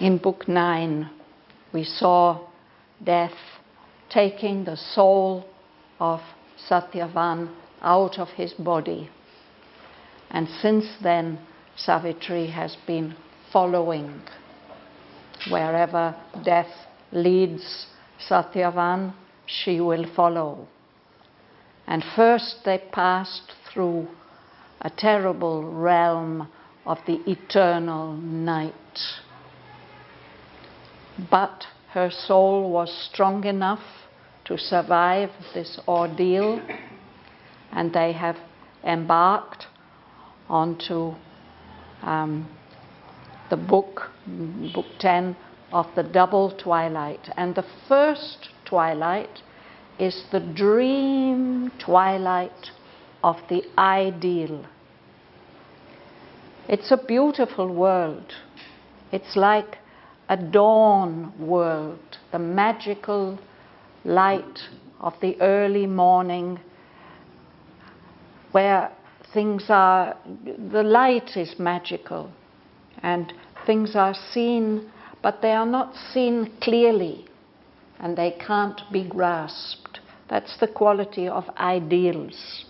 In Book 9, we saw death taking the soul of Shraddhavan out of his body. And since then, Savitri has been following. Wherever death leads Shraddhavan, she will follow. And first they passed through a terrible realm of the eternal night. But her soul was strong enough to survive this ordeal, and they have embarked onto the book 10 of the double twilight. And the first twilight is the dream twilight of the ideal. It's a beautiful world. It's like a dawn world, the magical light of the early morning, where things are, the light is magical and things are seen, but they are not seen clearly and they can't be grasped. That's the quality of ideals.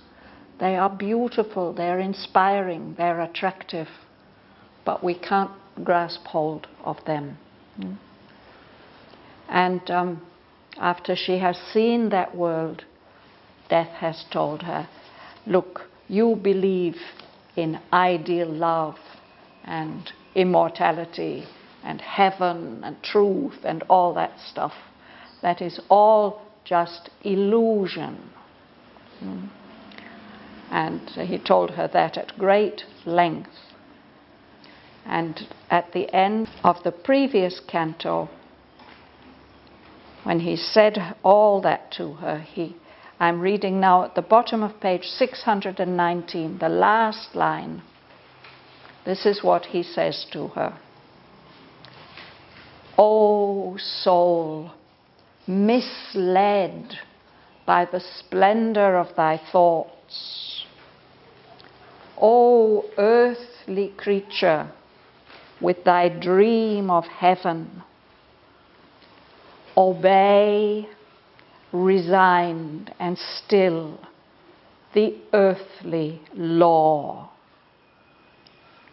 They are beautiful, they're inspiring, they're attractive, but we can't grasp hold of them. And after she has seen that world, death has told her, look, you believe in ideal love and immortality and heaven and truth and all that stuff. That is all just illusion. And he told her that at great length. And at the end of the previous canto, when he said all that to her, I'm reading now at the bottom of page 619, the last line. This is what he says to her. O soul, misled by the splendor of thy thoughts, O earthly creature, with thy dream of heaven, obey, resigned and still, the earthly law.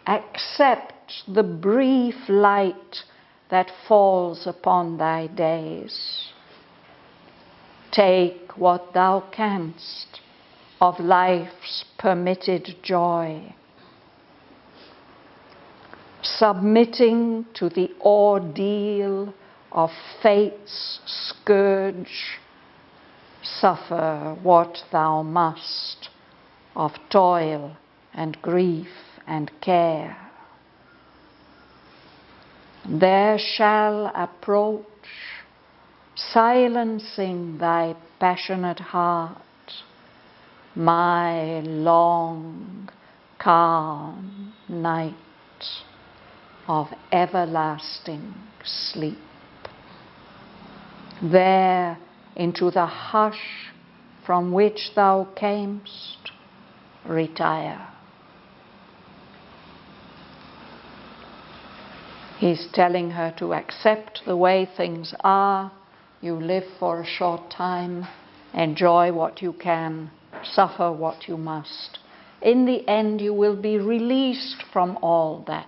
Accept the brief light that falls upon thy days. Take what thou canst of life's permitted joy, submitting to the ordeal of fate's scourge, suffer what thou must of toil and grief and care. There shall approach, silencing thy passionate heart, my long, calm night of everlasting sleep. There into the hush from which thou camest, retire. He's telling her to accept the way things are. You live for a short time, enjoy what you can, suffer what you must. In the end, you will be released from all that.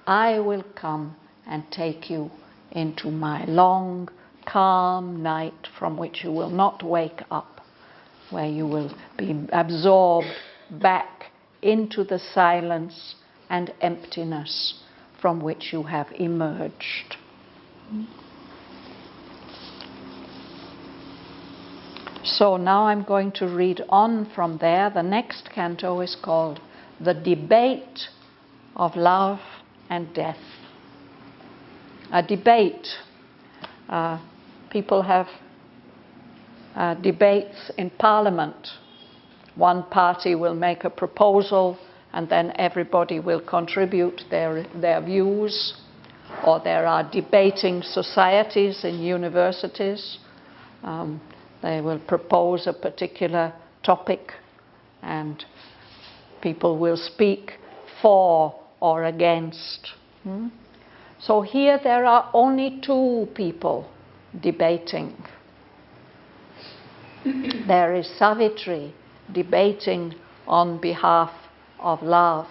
I will come and take you into my long, calm night from which you will not wake up, where you will be absorbed back into the silence and emptiness from which you have emerged. So now I'm going to read on from there. The next canto is called The Debate of Love and Death. A debate. People have debates in Parliament. One party will make a proposal and then everybody will contribute their views. Or there are debating societies in universities. They will propose a particular topic and people will speak for or against. So here there are only two people debating. There is Savitri debating on behalf of love,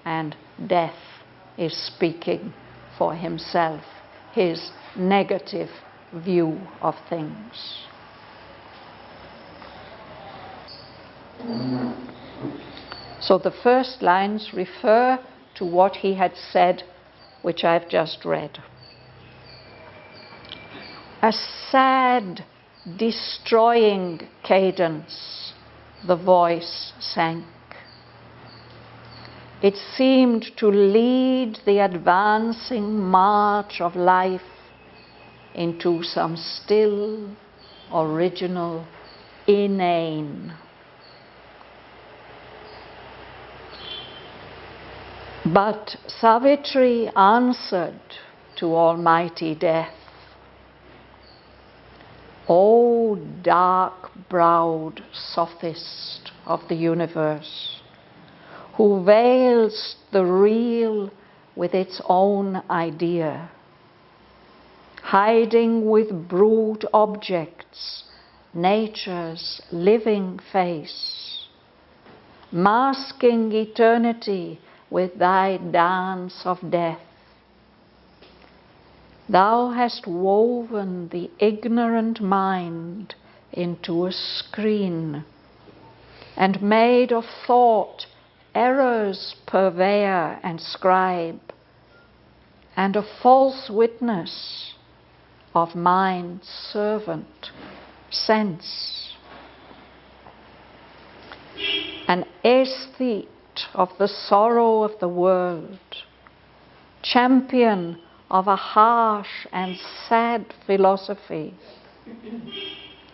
and Death is speaking for himself, his negative view of things. So the first lines refer to what he had said, which I've just read. A sad, destroying cadence, the voice sank. It seemed to lead the advancing march of life into some still, original, inane. But Savitri answered to Almighty Death, O dark-browed sophist of the universe, who veils the real with its own idea, hiding with brute objects nature's living face, masking eternity with thy dance of death. Thou hast woven the ignorant mind into a screen, and made of thought error's purveyor and scribe, and a false witness of mind's servant, sense. An aesthete of the sorrow of the world, champion of a harsh and sad philosophy,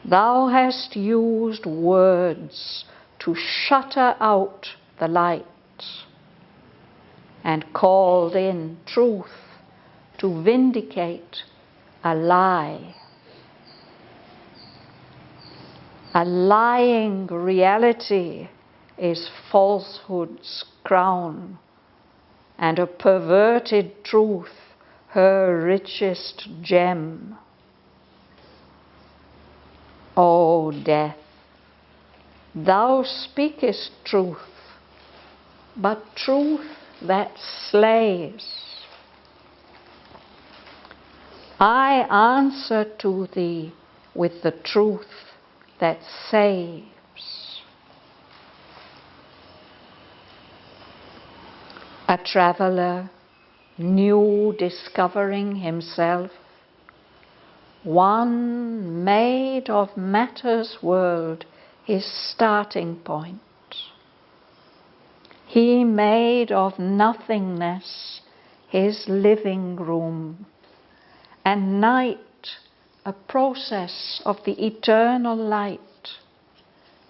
thou hast used words to shutter out the light, and called in truth to vindicate a lie. A lying reality is falsehood's crown, and a perverted truth her richest gem. O Death, thou speakest truth, but truth that slays. I answer to thee with the truth that saves. A traveler, new discovering himself, one made of matter's world his starting point. He made of nothingness his living room, and night a process of the eternal light,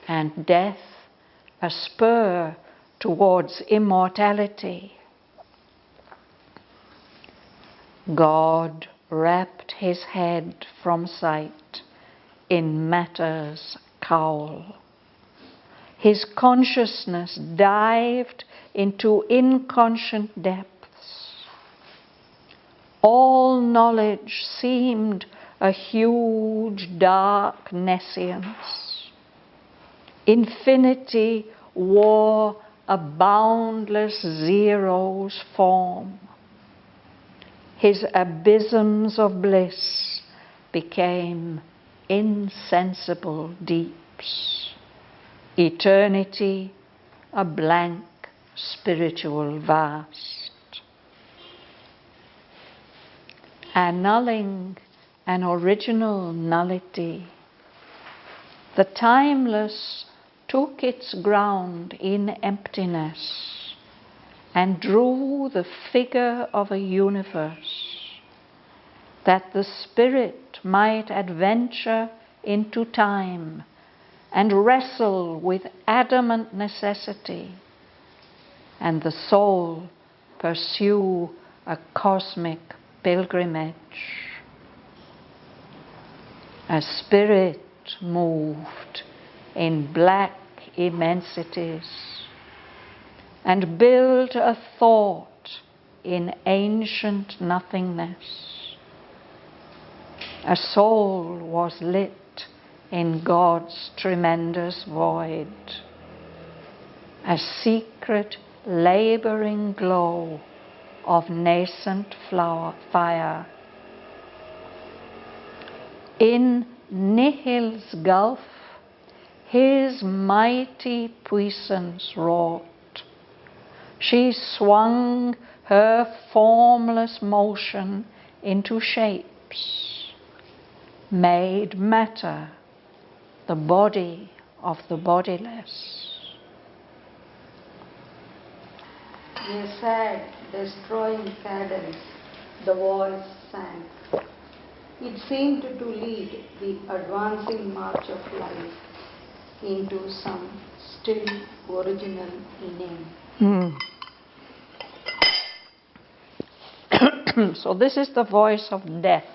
and death a spur towards immortality. God wrapped his head from sight in matter's cowl. His consciousness dived into inconscient depths. All knowledge seemed a huge dark nescience. Infinity wore a boundless zero's form. His abysms of bliss became insensible deeps. Eternity, a blank spiritual vast. Annulling an original nullity, the timeless took its ground in emptiness and drew the figure of a universe, that the spirit might adventure into time and wrestle with adamant necessity, and the soul pursue a cosmic pilgrimage. A spirit moved in black immensities and built a thought in ancient nothingness. A soul was lit in God's tremendous void. A secret labouring glow of nascent fire. In nihil's gulf, his mighty puissance wrought. She swung her formless motion into shapes, made matter the body of the bodiless. In a sad, destroying cadence, the voice sang. It seemed to lead the advancing march of life into some still original inane. So this is the voice of death.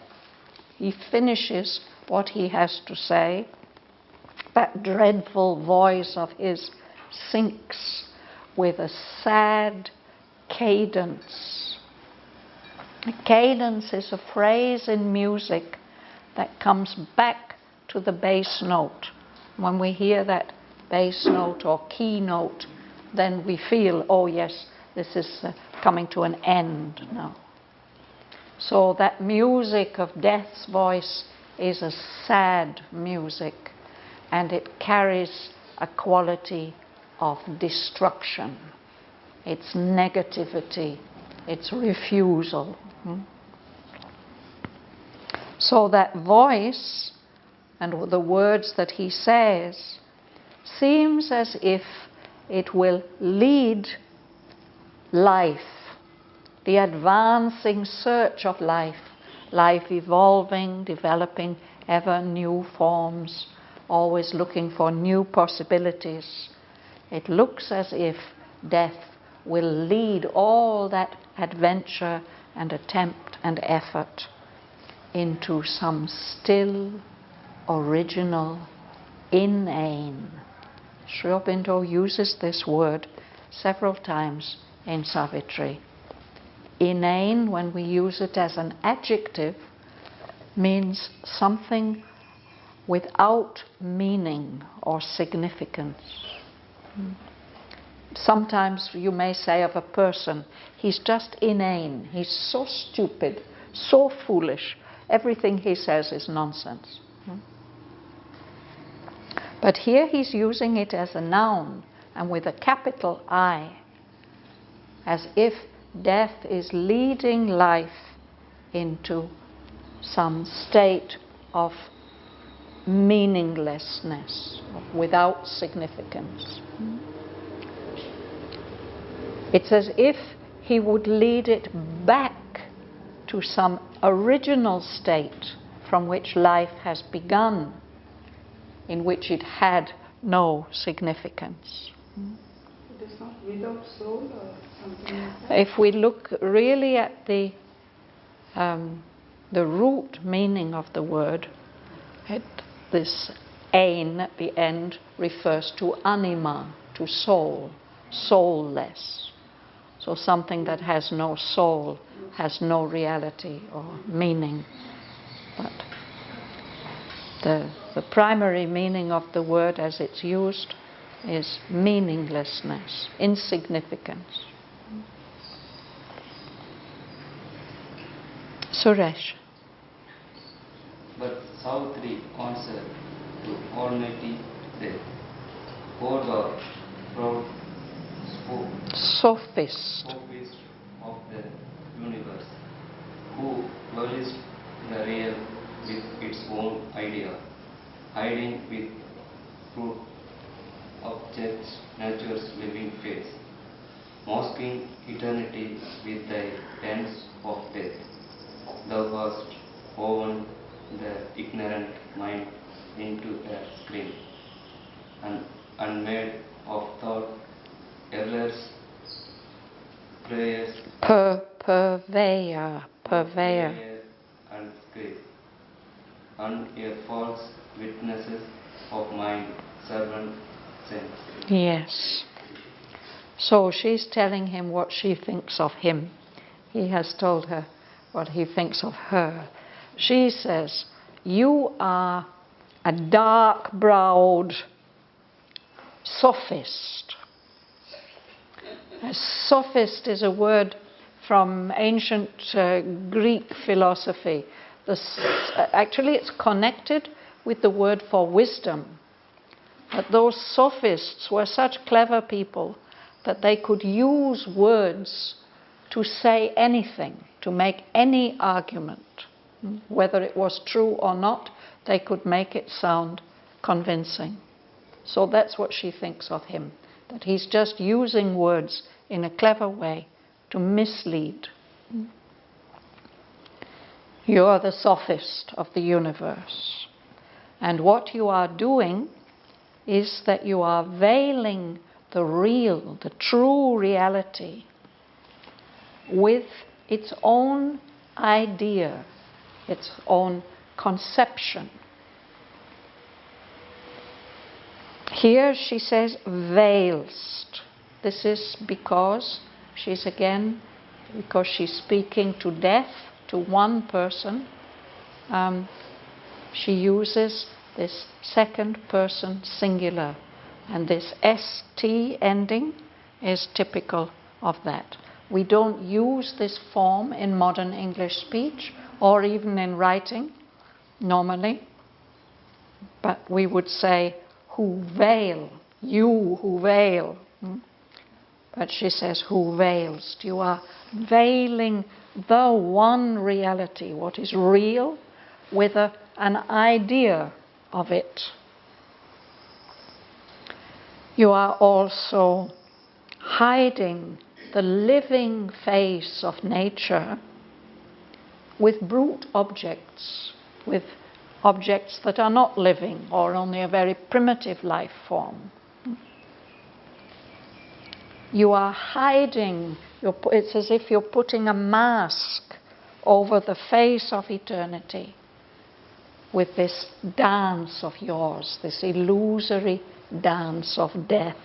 He finishes what he has to say. That dreadful voice of his sinks with a sad cadence. A cadence is a phrase in music that comes back to the bass note. When we hear that bass note or key note, then we feel, oh yes, this is coming to an end now. So that music of death's voice is a sad music, and it carries a quality of destruction. It's negativity, it's refusal. So that voice and the words that he says seems as if it will lead life, the advancing search of life, life evolving, developing ever new forms, always looking for new possibilities. It looks as if death will lead all that adventure and attempt and effort into some still, original, inane. Sri Aurobindo uses this word several times in Savitri. Inane, when we use it as an adjective, means something without meaning or significance. Sometimes you may say of a person, he's just inane, he's so stupid, so foolish, everything he says is nonsense. But here he's using it as a noun, and with a capital I, as if death is leading life into some state of meaninglessness, without significance. It's as if he would lead it back to some original state from which life has begun, in which it had no significance. It is not without soul or something like that? If we look really at the root meaning of the word, this ein at the end refers to anima, to soul, soulless. So something that has no soul, has no reality or meaning. But the primary meaning of the word as it's used is meaninglessness, insignificance. Suresh. But Savitri answered to Almighty Death, O thou proud Sophist of the universe, who dwellest the real with its own idea, hiding with fruit objects nature's living face, masking eternity with thy dance of death. Thou hast woven the ignorant mind into a screen, and unmade of thought, errors, prayers, purveyor, and script, and a false witnesses of mind, servant sense. Yes. So she's telling him what she thinks of him. he has told her what he thinks of her. She says, "You are a dark-browed sophist." A sophist is a word from ancient Greek philosophy. Actually, it's connected with the word for wisdom. But those sophists were such clever people that they could use words to say anything, to make any argument. Whether it was true or not, they could make it sound convincing. So that's what she thinks of him, that he's just using words in a clever way to mislead. You are the sophist of the universe. And what you are doing is that you are veiling the real, the true reality with its own idea, its own conception. Here she says veiled. This is because she's speaking to death, to one person. She uses this second person singular, and this st ending is typical of that. We don't use this form in modern English speech or even in writing normally, but we would say who veil, you who veil. But she says who veils. You are veiling the one reality, what is real, with an idea of it. You are also hiding the living face of nature with brute objects, with objects that are not living or only a very primitive life form. You are hiding, it's as if you're putting a mask over the face of eternity with this dance of yours, this illusory dance of death.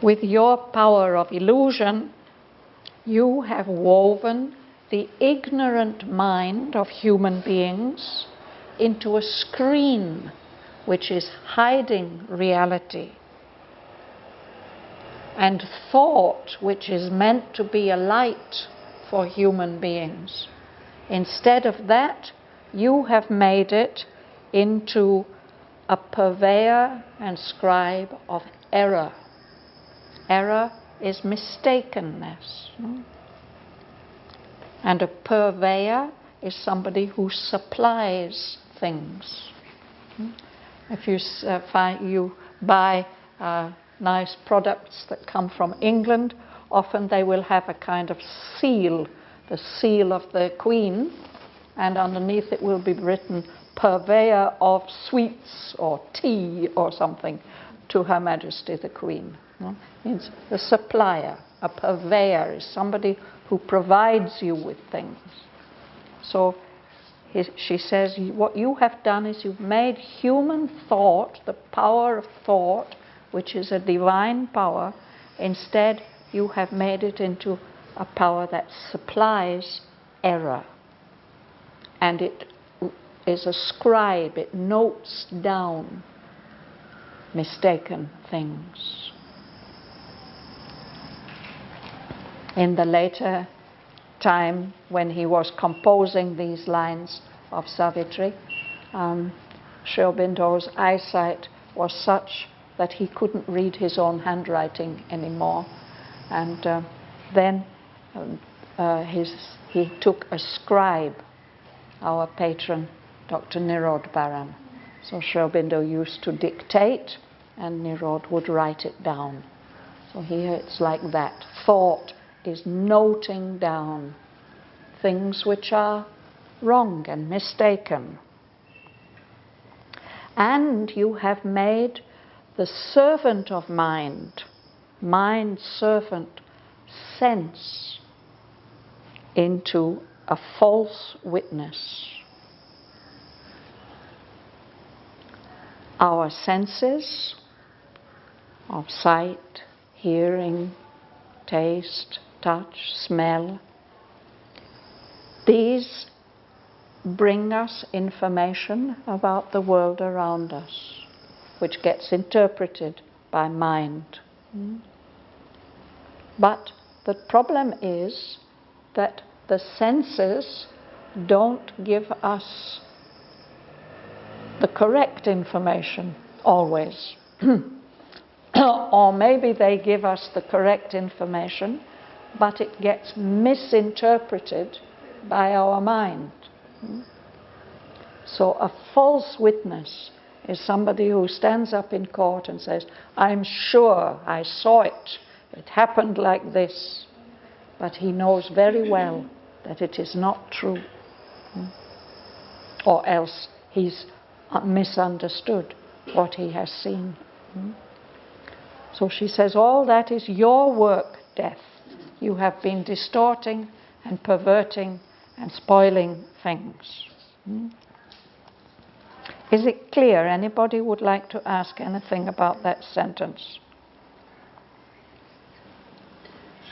With your power of illusion, you have woven the ignorant mind of human beings into a screen which is hiding reality. And thought, which is meant to be a light for human beings, instead of that, you have made it into a purveyor and scribe of error. Error is mistakenness. And a purveyor is somebody who supplies things. If you buy nice products that come from England, often they will have a kind of seal, the seal of the Queen, and underneath it will be written purveyor of sweets or tea or something to Her Majesty the Queen. It's the supplier. A purveyor is somebody who provides you with things. So she says, what you have done is you've made human thought, the power of thought, which is a divine power, instead you have made it into a power that supplies error. And it is a scribe, it notes down mistaken things. In the later time, when he was composing these lines of Savitri, Aurobindo eyesight was such that he couldn't read his own handwriting anymore. And then he took a scribe, our patron, Dr. Nirod. So Aurobindo used to dictate, and Nirod would write it down. So here it's like that. Thought is noting down things which are wrong and mistaken. And you have made the servant of mind, mind servant, sense, into a false witness. Our senses of sight, hearing, taste, touch, smell. These bring us information about the world around us, which gets interpreted by mind. But the problem is that the senses don't give us the correct information always. Or maybe they give us the correct information, but it gets misinterpreted by our mind. So a false witness is somebody who stands up in court and says, I'm sure I saw it, it happened like this, but he knows very well that it is not true. Or else he's misunderstood what he has seen. So she says, all that is your work, death. You have been distorting and perverting and spoiling things. Is it clear? Anybody would like to ask anything about that sentence?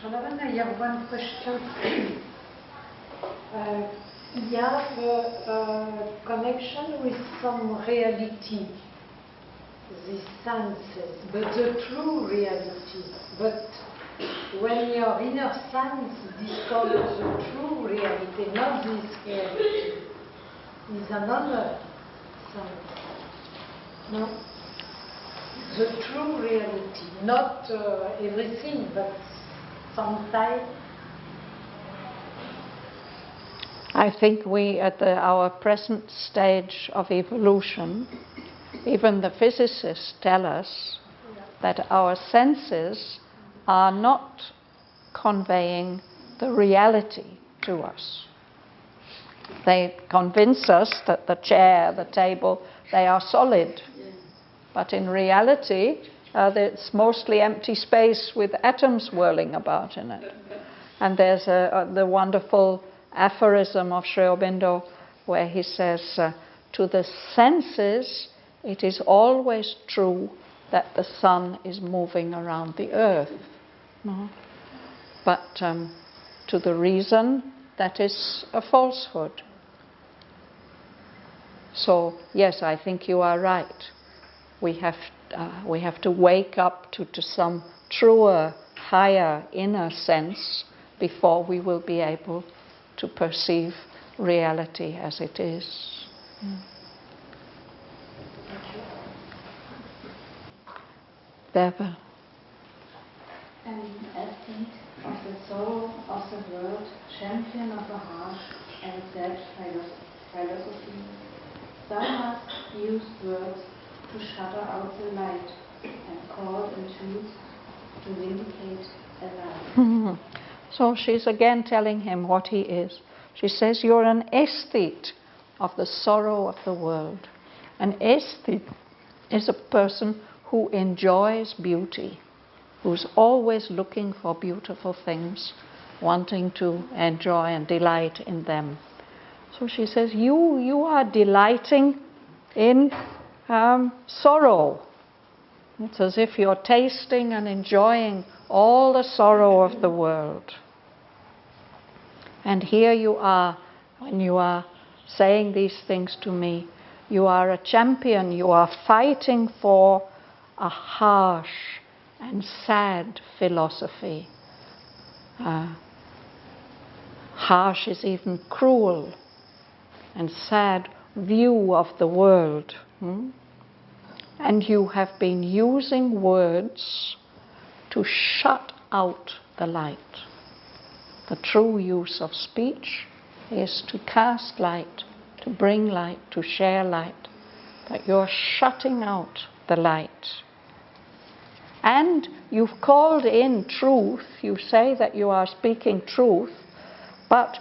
Shraddhavan, I have one question. You have a connection with some reality, the senses, but the true reality. But when your inner sense discovers the true reality, not this reality, is another sense. No? The true reality, not everything, but some type. I think we, at our present stage of evolution, even the physicists tell us that our senses are not conveying the reality to us. They convince us that the chair, the table, they are solid. But in reality, it's mostly empty space with atoms whirling about in it. And there's the wonderful aphorism of Aurobindo where he says, to the senses, it is always true that the sun is moving around the earth. No? But to the reason, that is a falsehood. So, yes, I think you are right. We have to wake up to some truer, higher, inner sense before we will be able to perceive reality as it is. Bhavan. Essence of the sorrow of the world, champion of a harsh and sad philosophy, thou hast used words to shutter out the light, and called in truth to vindicate a lie. So she's again telling him what he is. She says, you're an aesthete of the sorrow of the world. An aesthete is a person who enjoys beauty, who's always looking for beautiful things, wanting to enjoy and delight in them. So she says, you are delighting in sorrow. It's as if you're tasting and enjoying all the sorrow of the world. And here you are, when you are saying these things to me, you are a champion, you are fighting for a harsh and sad philosophy. Harsh is even cruel, and sad view of the world. And you have been using words to shut out the light. The true use of speech is to cast light, to bring light, to share light. But you're shutting out the light. And you've called in truth. You say that you are speaking truth, but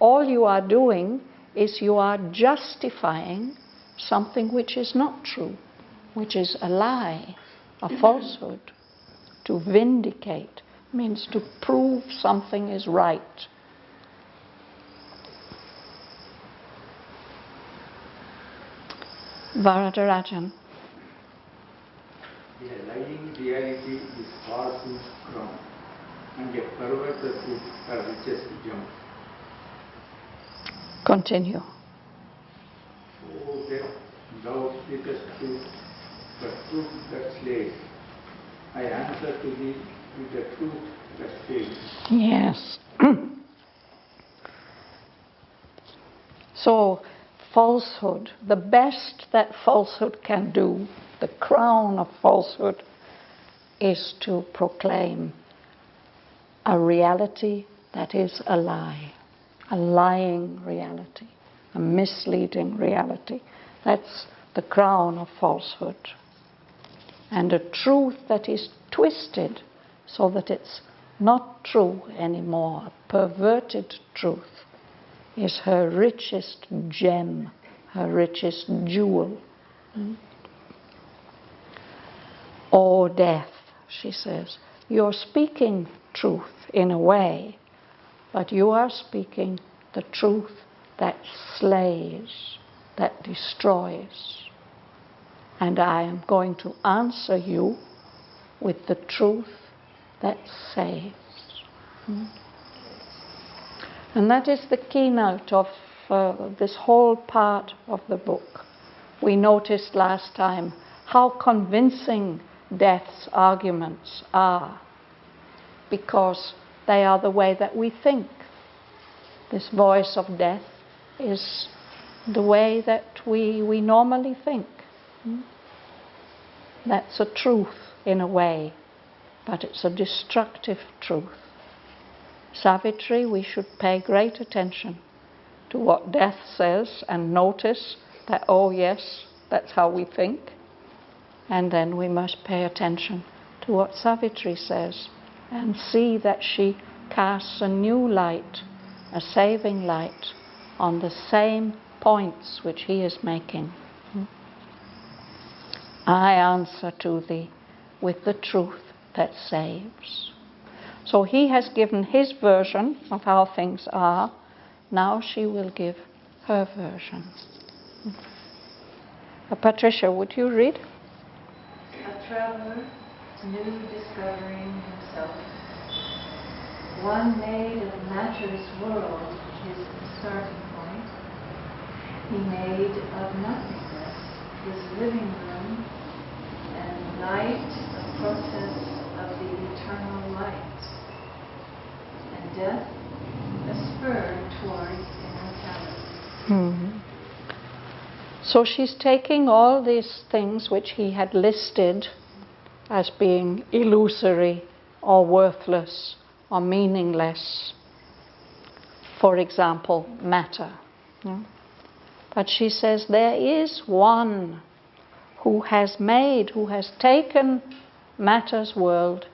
all you are doing is you are justifying something which is not true, which is a lie, a falsehood. To vindicate means to prove something is right. Varadarajan. The lying reality is far too strong. and a perverted truth are richest gem. Continue. O death, thou speakest truth, but truth that slays. I answer to thee with the truth that saves. Yes. So, falsehood, the best that falsehood can do, the crown of falsehood, is to proclaim a reality that is a lie, a lying reality, a misleading reality. That's the crown of falsehood. And a truth that is twisted so that it's not true anymore, a perverted truth, is her richest gem, her richest jewel. O death, she says, you're speaking truth in a way, but you are speaking the truth that slays, that destroys. And I am going to answer you with the truth that saves. And that is the keynote of this whole part of the book. We noticed last time how convincing death's arguments are, because they are the way that we think. This voice of death is the way that we normally think. That's a truth in a way, but it's a destructive truth. Savitri, we should pay great attention to what death says and notice that, oh yes, that's how we think. And then we must pay attention to what Savitri says and see that she casts a new light, a saving light, on the same points which he is making. I answer to thee with the truth that saves. So he has given his version of how things are. Now she will give her version. Patricia, would you read? A traveler, new discovering himself. One made of matter's world his starting point. He made of nothingness his living room, and night a process of the eternal light, and death a spur towards immortality. So she's taking all these things which he had listed as being illusory or worthless or meaningless. For example, matter. But she says there is one who has taken matter's world,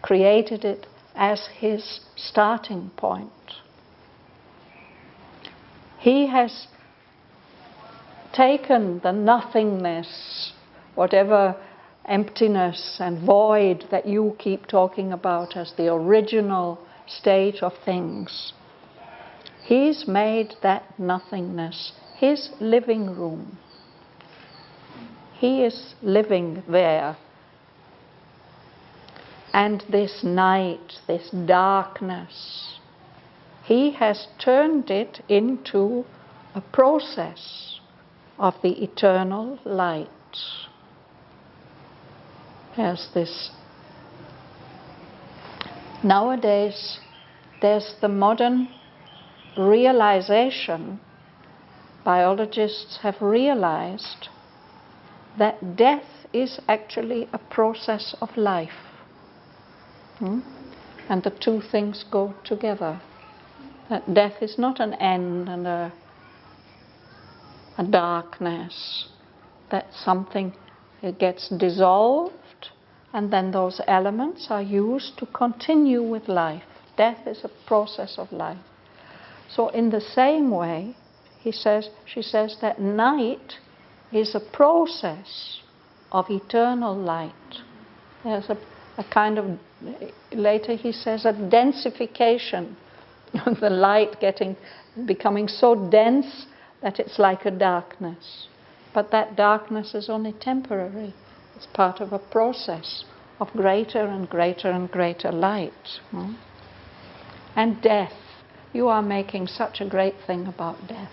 created it as his starting point. He has taken the nothingness, whatever emptiness and void that you keep talking about as the original state of things. He's made that nothingness his living room. He is living there. And this night, this darkness, he has turned it into a process of the eternal light. There's this. Nowadays, there's the modern realization, biologists have realized that death is actually a process of life. And the two things go together. That death is not an end and a darkness. That something, it gets dissolved, and then those elements are used to continue with life. Death is a process of life. So in the same way, she says that night is a process of eternal light. There's a kind of, later he says, a densification of the light becoming so dense that it's like a darkness. But that darkness is only temporary. It's part of a process of greater and greater and greater light. And death. You are making such a great thing about death.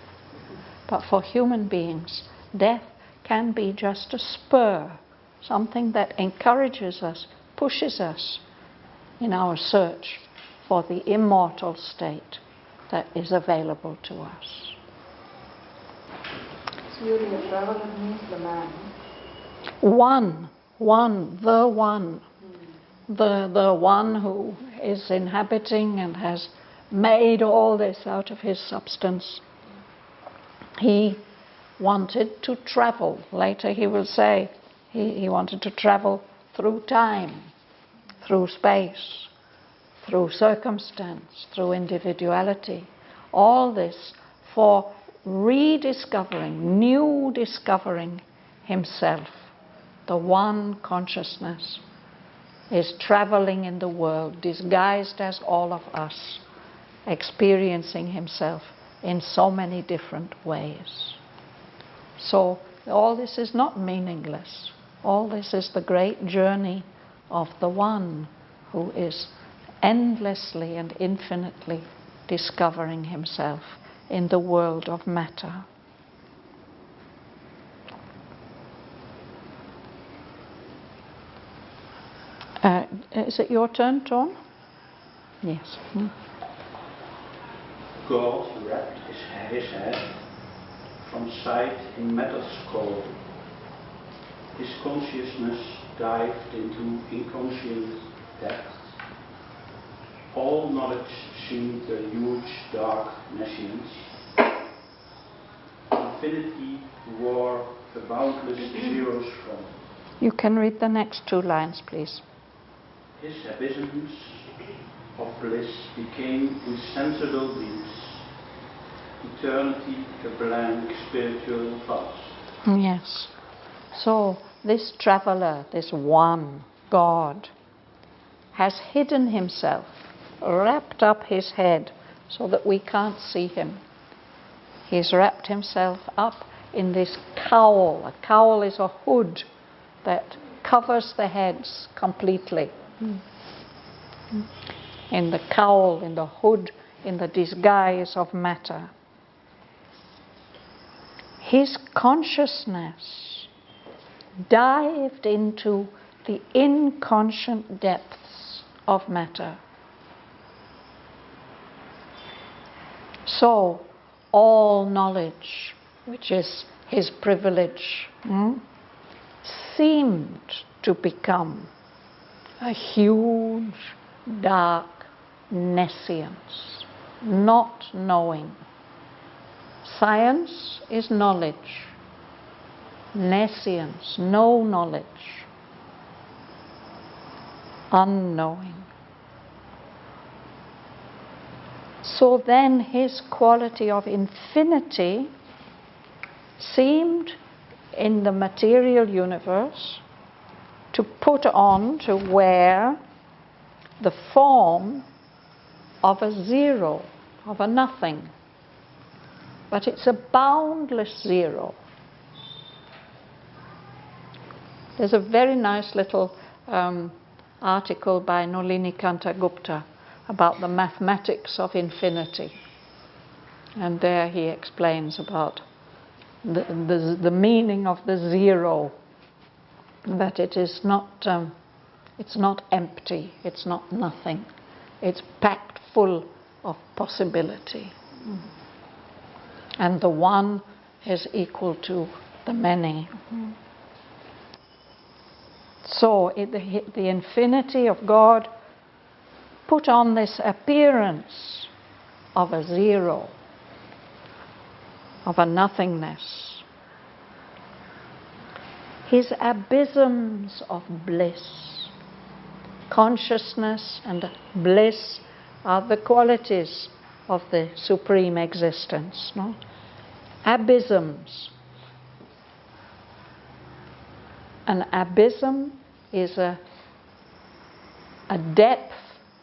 But for human beings, death can be just a spur, something that encourages us, pushes us in our search for the immortal state that is available to us. So really a traveler means the man. The one who is inhabiting and has made all this out of his substance. He wanted to travel. Later he will say he wanted to travel through time, through space, through circumstance, through individuality. All this for rediscovering, new discovering himself. The one consciousness is traveling in the world, disguised as all of us, experiencing himself in so many different ways. So all this is not meaningless. All this is the great journey of the one who is endlessly and infinitely discovering himself in the world of matter. Is it your turn, Tom? Yes. God wrapped his head from sight in matter's core. His consciousness dived into inconscient depths. All knowledge seemed a huge dark nescience. Infinity wore a boundless zero's front. You can read the next two lines, please. His abysms of bliss became insensible deeps. Eternity a blank spiritual vast. Yes. So this traveler, this one God, has hidden himself, wrapped up his head so that we can't see him. He's wrapped himself up in this cowl. A cowl is a hood that covers the heads completely. In the cowl, in the hood, in the disguise of matter. His consciousness dived into the inconscient depths of matter. So, all knowledge, which is his privilege, seemed to become a huge, dark nescience, not knowing. Science is knowledge. Nescience, no knowledge. Unknowing. So then his quality of infinity seemed in the material universe to put on, to wear the form of a zero, of a nothing. But it's a boundless zero. There's a very nice little article by Nalinikanta Gupta about the mathematics of infinity. And there he explains about the meaning of the zero, that it is not, it's not empty, it's not nothing, it's packed full of possibility. And the one is equal to the many. So the infinity of God put on this appearance of a zero, of a nothingness. His abysms of bliss. Consciousness and bliss are the qualities of the supreme existence, no? Abysms. An abysm is a depth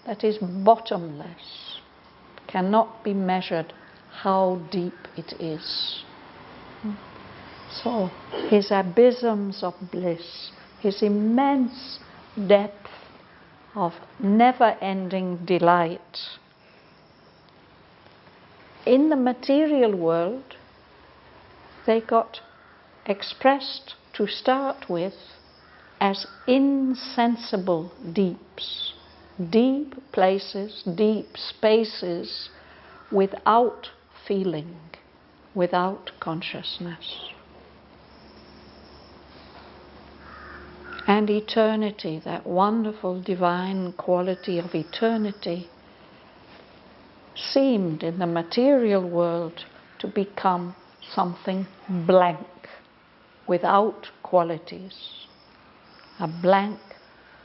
that is bottomless, cannot be measured how deep it is. So his abysms of bliss, his immense depth of never-ending delight. In the material world, they got expressed to start with as insensible deeps, deep places, deep spaces without feeling, without consciousness. And eternity, that wonderful divine quality of eternity, seemed in the material world to become something blank, without qualities, a blank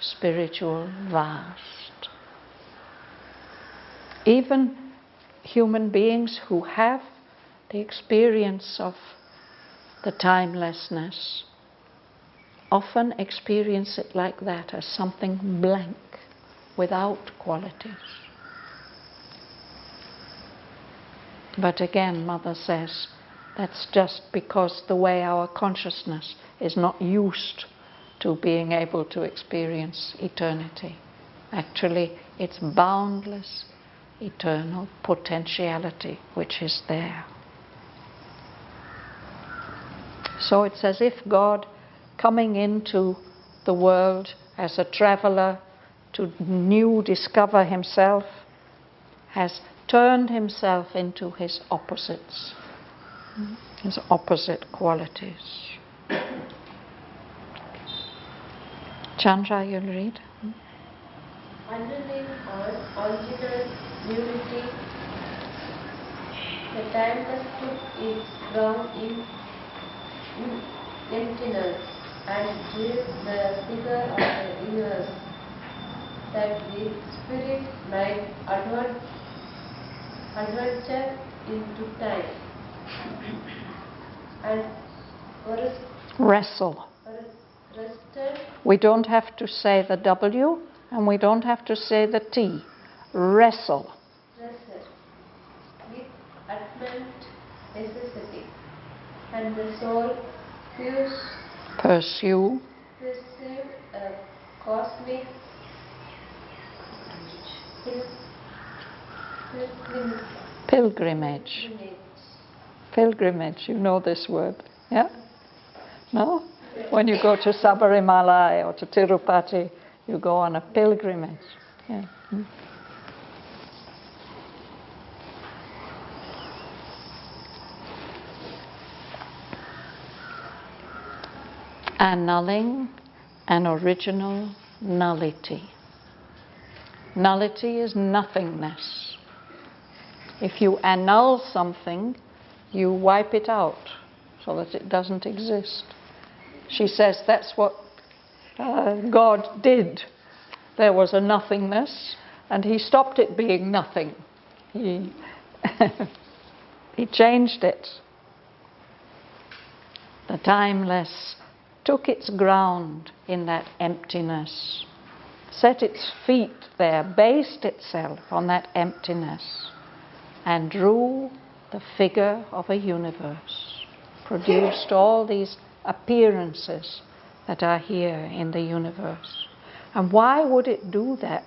spiritual vast. Even human beings who have the experience of the timelessness often experience it like that, as something blank, without qualities. But again, Mother says, that's just because the way our consciousness is not used to being able to experience eternity. Actually, it's boundless, eternal potentiality which is there. So it's as if God, coming into the world as a traveler to discover himself, has turned himself into his opposites, his opposite qualities. Chandra, you'll read. Underneath original unity, the timeless took its ground in emptiness and gave the figure of the universe, that the spirit might adventure into time and wrestle. We don't have to say the W and we don't have to say the T. Wrestle. With utmost necessity, and the soul pursue a cosmic pilgrimage. Pilgrimage, you know this word, yeah? No? When you go to Sabarimala or to Tirupati, you go on a pilgrimage. Yeah. Annulling an original nullity. Nullity is nothingness. If you annul something, you wipe it out so that it doesn't exist. She says that's what God did. There was a nothingness, and he stopped it being nothing. He changed it. The timeless took its ground in that emptiness, set its feet there, based itself on that emptiness, and drew the figure of a universe, produced all these appearances that are here in the universe. And why would it do that?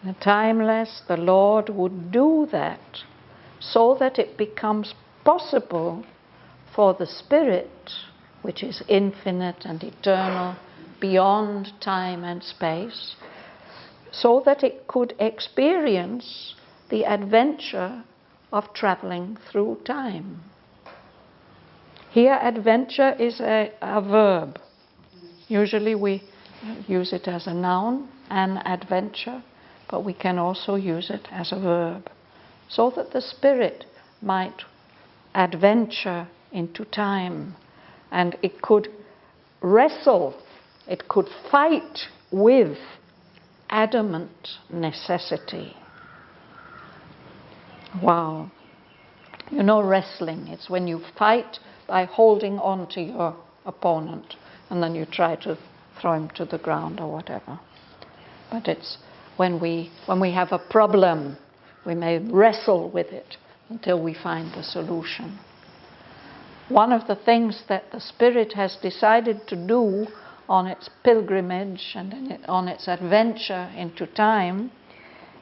The timeless, the Lord would do that so that it becomes possible for the Spirit, which is infinite and eternal, beyond time and space, so that it could experience the adventure of traveling through time. Here, adventure is a verb. Usually we use it as a noun, an adventure, but we can also use it as a verb, so that the Spirit might adventure into time, and it could wrestle, it could fight with adamant necessity. Wow. You know, wrestling, it's when you fight by holding on to your opponent and then you try to throw him to the ground or whatever. But it's when we have a problem, we may wrestle with it until we find the solution. One of the things that the Spirit has decided to do on its pilgrimage and on its adventure into time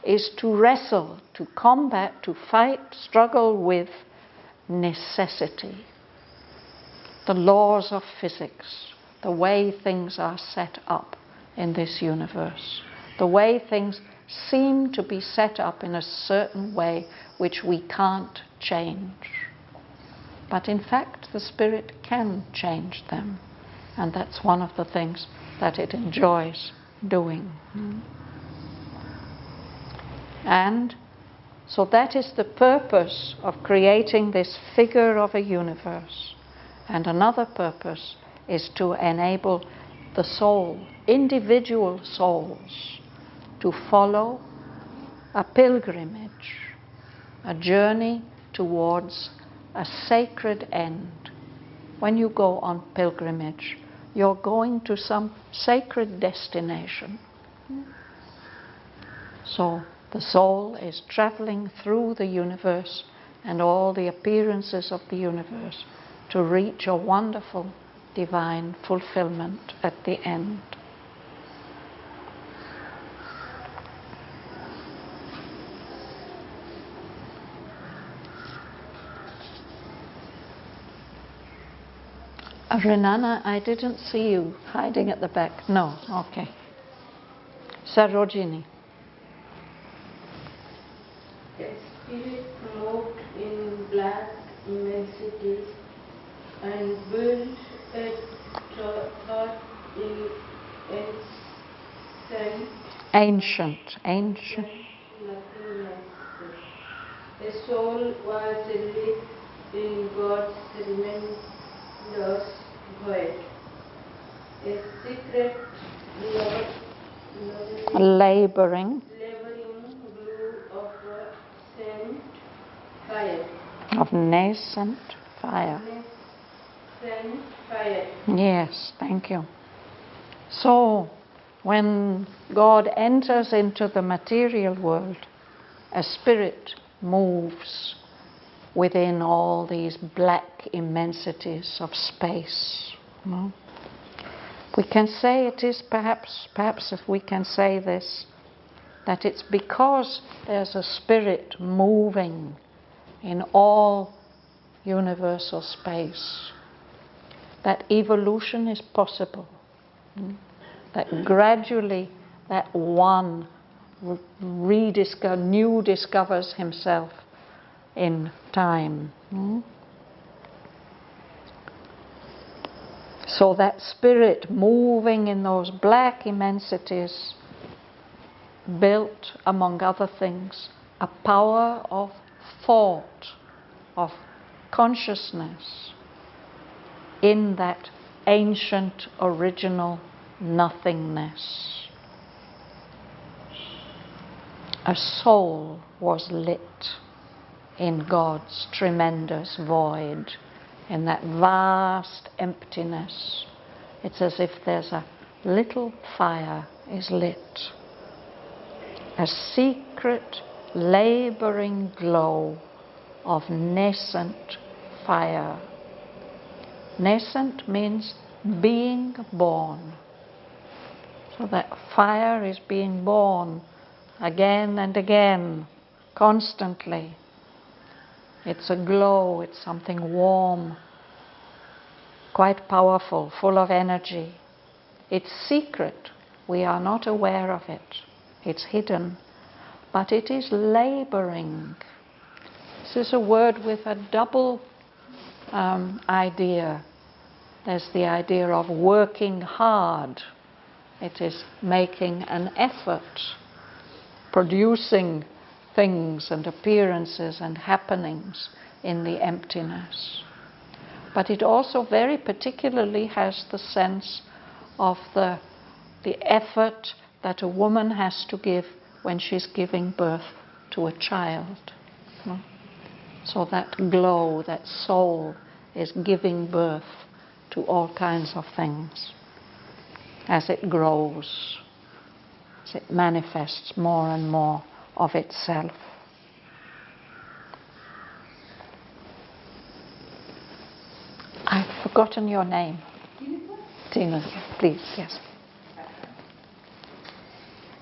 is to wrestle, to combat, to fight, struggle with necessity. The laws of physics, the way things are set up in this universe, the way things seem to be set up in a certain way which we can't change. But in fact, the spirit can change them, and that's one of the things that it enjoys doing. And so that is the purpose of creating this figure of a universe. And another purpose is to enable the soul, individual souls, to follow a pilgrimage, a journey towards a sacred end. When you go on pilgrimage, you're going to some sacred destination. So the soul is traveling through the universe and all the appearances of the universe to reach a wonderful divine fulfillment at the end. Renana, I didn't see you hiding at the back. No, okay. Sarojini. A spirit moved in black immensity and built a thought in Ancient. Nothingness. A soul was lit in God's tremendous void. A secret Laboring glue of scent fire. of nascent fire. Scent fire. Yes, thank you. So, when God enters into the material world, a spirit moves within all these black immensities of space. We can say it is perhaps if we can say this, that it's because there's a spirit moving in all universal space that evolution is possible. That gradually that one discovers himself in time. So that spirit moving in those black immensities built, among other things, a power of thought, of consciousness in that ancient original nothingness. A soul was lit in God's tremendous void, in that vast emptiness. It's as if there's a little fire is lit. A secret, laboring glow of nascent fire. Nascent means being born. So that fire is being born again and again, constantly. It's a glow, it's something warm, quite powerful, full of energy. It's secret, we are not aware of it. It's hidden, but it is laboring. This is a word with a double idea. There's the idea of working hard. It is making an effort, producing things and appearances and happenings in the emptiness. But it also very particularly has the sense of the effort that a woman has to give when she's giving birth to a child. So that glow, that soul is giving birth to all kinds of things as it grows, as it manifests more and more of itself. I've forgotten your name. Tina. please, yes.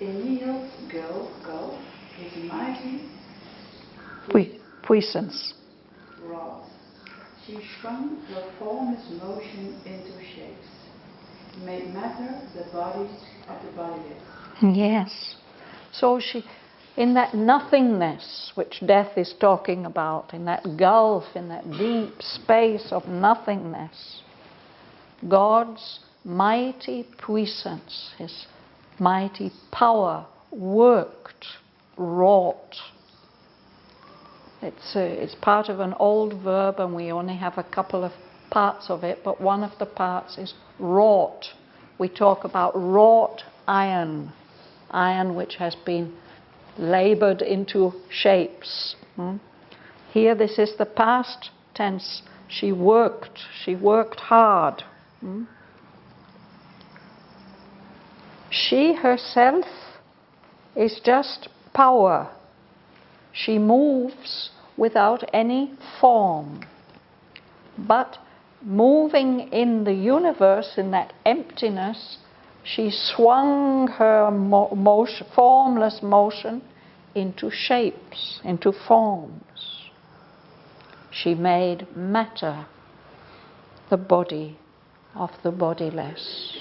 Emil's gulf is mighty Puissance. wrath. She shrunk her formless motion into shapes, made matter the bodies of the bodiless. Yes. So she, in that nothingness which death is talking about, in that gulf, in that deep space of nothingness, God's mighty puissance, His mighty power worked, wrought. It's part of an old verb and we only have a couple of parts of it, but one of the parts is wrought. We talk about wrought iron, iron which has been labored into shapes. Here this is the past tense. She worked hard. She herself is just power. She moves without any form. But moving in the universe, in that emptiness, she swung her formless motion into shapes, into forms. She made matter the body of the bodiless.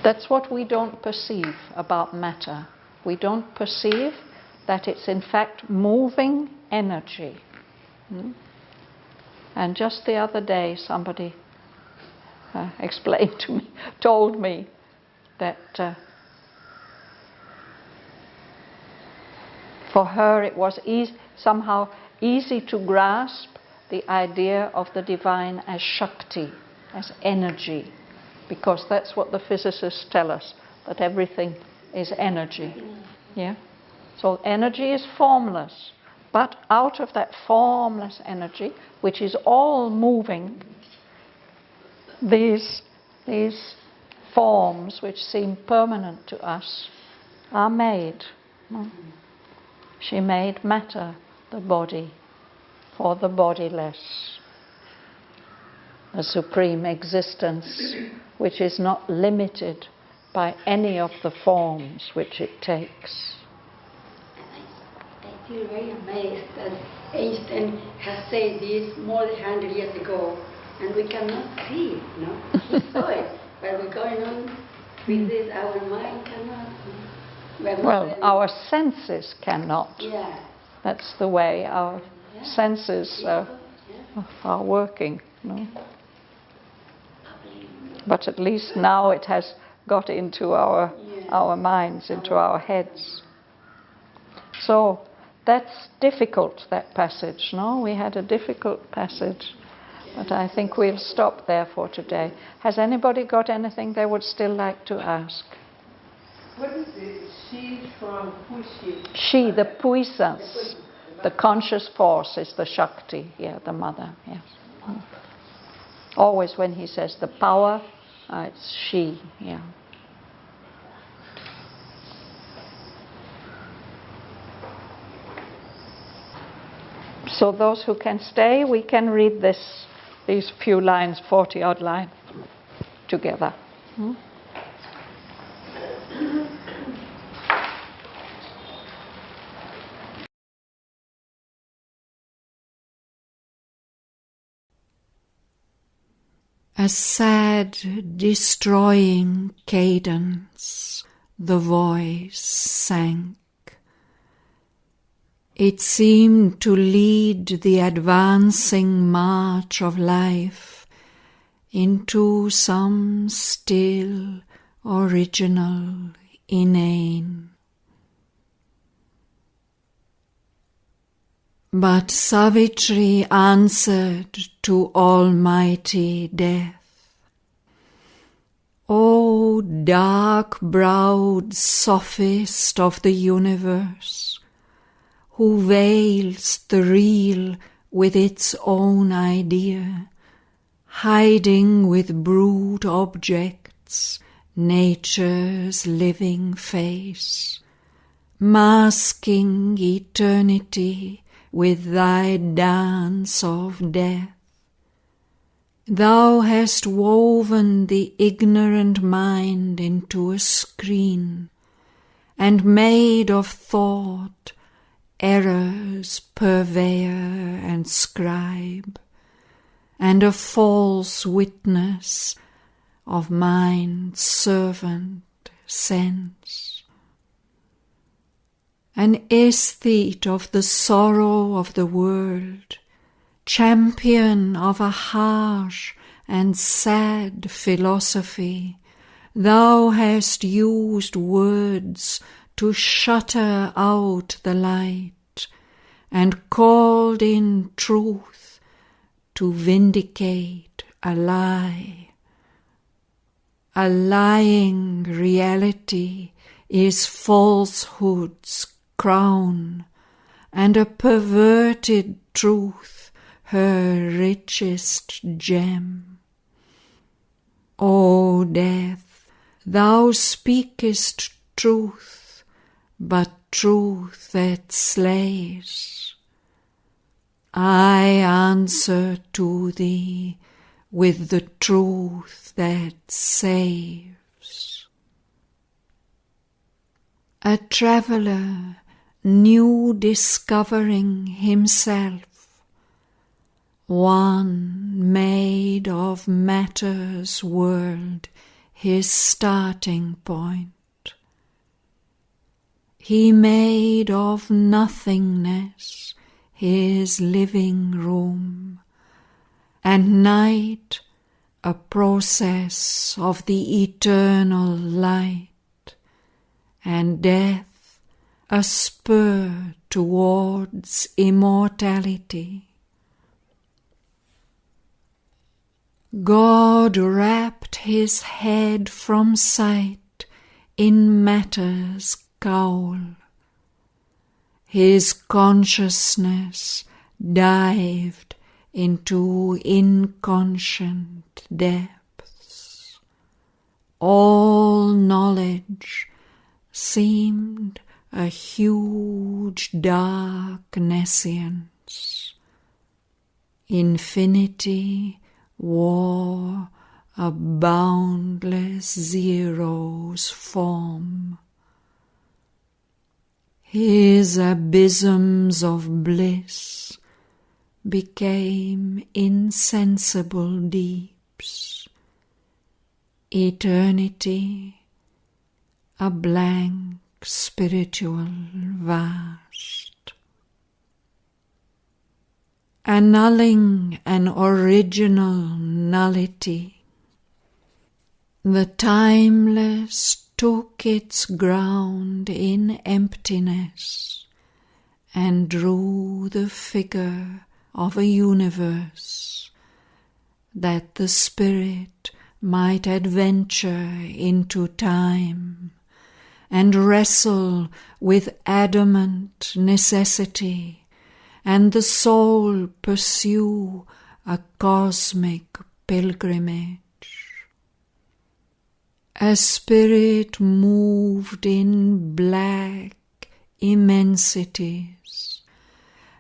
That's what we don't perceive about matter. We don't perceive that it's in fact moving energy. And just the other day somebody explained to me, told me that for her it was somehow easy to grasp the idea of the divine as Shakti, as energy, because that's what the physicists tell us, that everything is energy. Yeah? So energy is formless, but out of that formless energy, which is all moving, these forms which seem permanent to us are made. She made matter the body for the bodiless, a supreme existence which is not limited by any of the forms which it takes. I feel very amazed that Einstein has said this more than 100 years ago, and we cannot see it, no? He saw it, but we're going on with this, our mind cannot. Well, our senses cannot. Yeah. That's the way our senses are working. No? But at least now it has got into our minds, into our heads. So that's difficult, that passage, no? We had a difficult passage, but I think we'll stop there for today. Has anybody got anything they would still like to ask? What is it? She from Pushi? She, the puissance, the conscious force is the Shakti, the mother, yes. Always when he says the power, it's she, So those who can stay, we can read these few lines, 40-odd lines, together. A sad, destroying cadence, the voice sank. It seemed to lead the advancing march of life into some still, original, inane. But Savitri answered to almighty death, O dark-browed sophist of the universe, who veils the real with its own idea, hiding with brute objects nature's living face, masking eternity with thy dance of death. Thou hast woven the ignorant mind into a screen, and made of thought error's purveyor and scribe, and a false witness of mind's servant sense. An aesthete of the sorrow of the world, champion of a harsh and sad philosophy, thou hast used words to shutter out the light, and called in truth to vindicate a lie. A lying reality is falsehood's crown, and a perverted truth her richest gem. O death, thou speakest truth, but truth that slays. I answer to thee with the truth that saves. A traveller new discovering himself, one made of matter's world his starting point. He made of nothingness his living room, and night a process of the eternal light, and death a spur towards immortality. God wrapped his head from sight in matter's cowl. His consciousness dived into inconscient depths. All knowledge seemed a huge dark nescience. Infinity wore a boundless zero's form. His abysms of bliss became insensible deeps. Eternity, a blank spiritual vast. Annulling an original nullity, the timeless took its ground in emptiness and drew the figure of a universe, that the spirit might adventure into time and wrestle with adamant necessity, and the soul pursue a cosmic pilgrimage. A spirit moved in black immensities,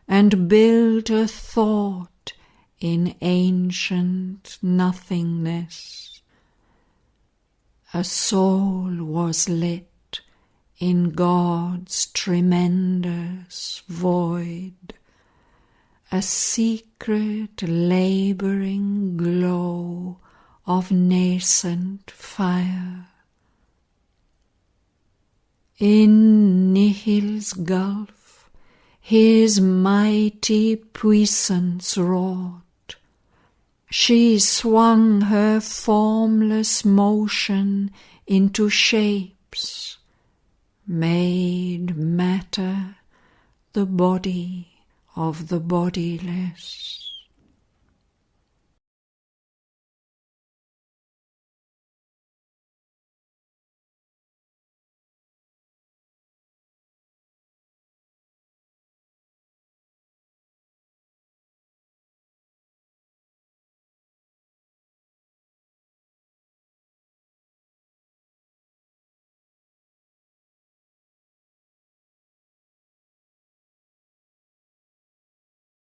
and built a thought in ancient nothingness. A soul was lit in God's tremendous void, a secret labouring glow of nascent fire. In nihil's gulf his mighty puissance wrought. She swung her formless motion into shapes, made matter the body of the bodiless.